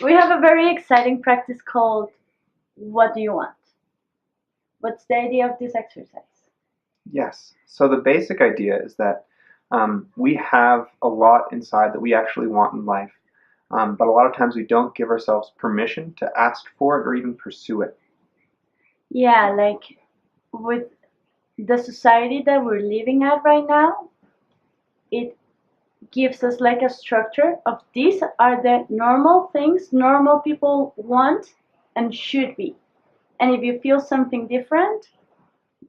We have a very exciting practice called What Do You Want? What's the idea of this exercise? Yes. So the basic idea is that we have a lot inside that we actually want in life, but a lot of times we don't give ourselves permission to ask for it or even pursue it. Yeah, like with the society that we're living at right now, it gives us like a structure of these are the normal things normal people want and should be. And if you feel something different,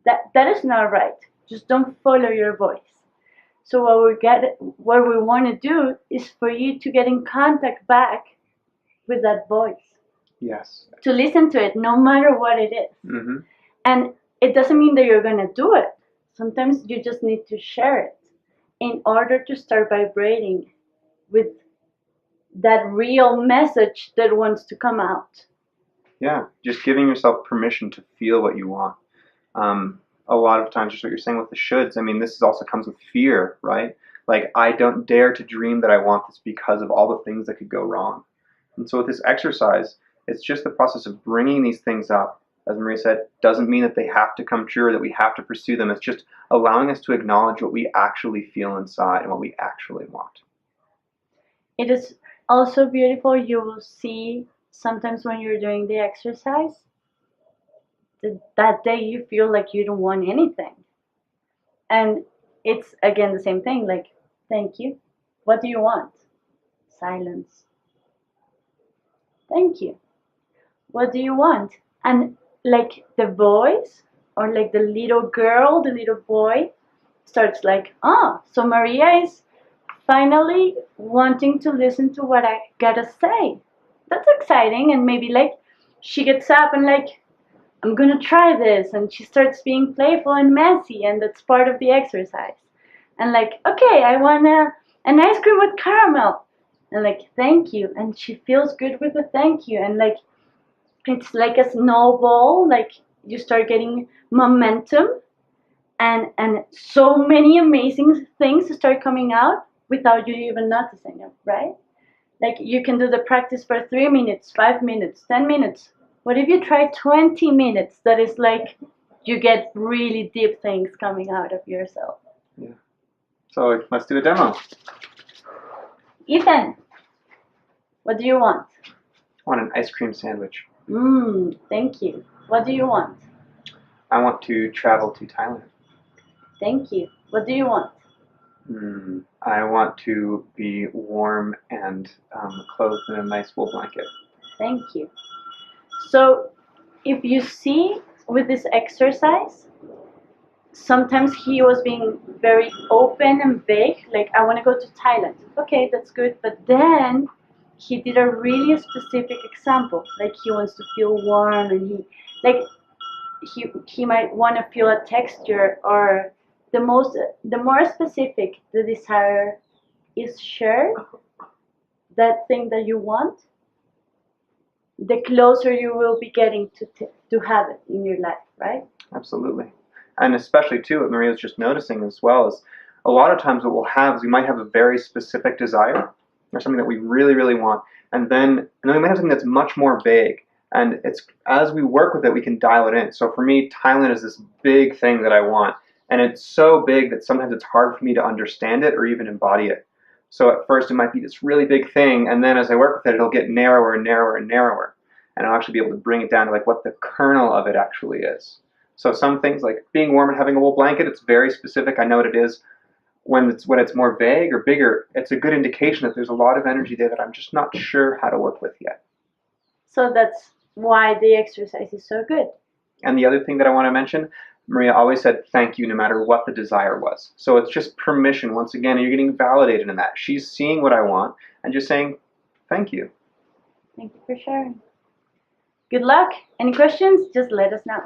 that is not right. Just don't follow your voice. So what we want to do is for you to get in contact back with that voice, Yes. to listen to it no matter what it is. Hmm. And it doesn't mean that you're going to do it. Sometimes you just need to share it in order to start vibrating with that real message that wants to come out. Yeah. Just giving yourself permission to feel what you want. A lot of times, just what you're saying with the shoulds. I mean, this also comes with fear, right? Like, I don't dare to dream that I want this because of all the things that could go wrong. And so with this exercise, it's just the process of bringing these things up. As Maria said, doesn't mean that they have to come true or that we have to pursue them. It's just allowing us to acknowledge what we actually feel inside and what we actually want. It is also beautiful. You will see sometimes when you're doing the exercise, that day you feel like you don't want anything. And it's again the same thing like, thank you. What do you want? Silence. Thank you. What do you want? And like the voice, or like the little girl, the little boy, starts like, oh, so Maria is finally wanting to listen to what I gotta say. That's exciting. And maybe like she gets up and like, I'm gonna try this. And she starts being playful and messy. And that's part of the exercise. And like, okay, I want an ice cream with caramel. And like, thank you. And she feels good with the thank you. And like, it's like a snowball. Like you start getting momentum, and so many amazing things start coming out without you even noticing them, right? Like you can do the practice for 3 minutes, 5 minutes, 10 minutes. What if you try 20 minutes? That is like you get really deep things coming out of yourself. Yeah. So let's do a demo. Ethan, what do you want? I want an ice cream sandwich. Thank you. What do you want? I want to travel to Thailand. Thank you. What do you want? I want to be warm and clothed in a nice wool blanket. Thank you. So, if you see with this exercise, sometimes he was being very open and vague, like, I want to go to Thailand. Okay, that's good. But then he did a really specific example, like, he wants to feel warm and like, he might want to feel a texture, or the more specific the desire is shared, that thing that you want, the closer you will be getting to have it in your life, right? Absolutely. And especially, too, what Maria was just noticing as well is a lot of times what we'll have is we might have a very specific desire or something that we really, really want. And then we might have something that's much more vague. And it's as we work with it, we can dial it in. So for me, Thailand is this big thing that I want. And it's so big that sometimes it's hard for me to understand it or even embody it. So at first it might be this really big thing, and then as I work with it, it'll get narrower and narrower and narrower. And I'll actually be able to bring it down to like what the kernel of it actually is. So some things like being warm and having a wool blanket, it's very specific. I know what it is. When it's more vague or bigger, it's a good indication that there's a lot of energy there that I'm just not sure how to work with yet. So that's why the exercise is so good. And the other thing that I want to mention, Maria always said thank you no matter what the desire was. So it's just permission. Once again, you're getting validated in that. She's seeing what I want and just saying thank you. Thank you for sharing. Good luck. Any questions? Just let us know.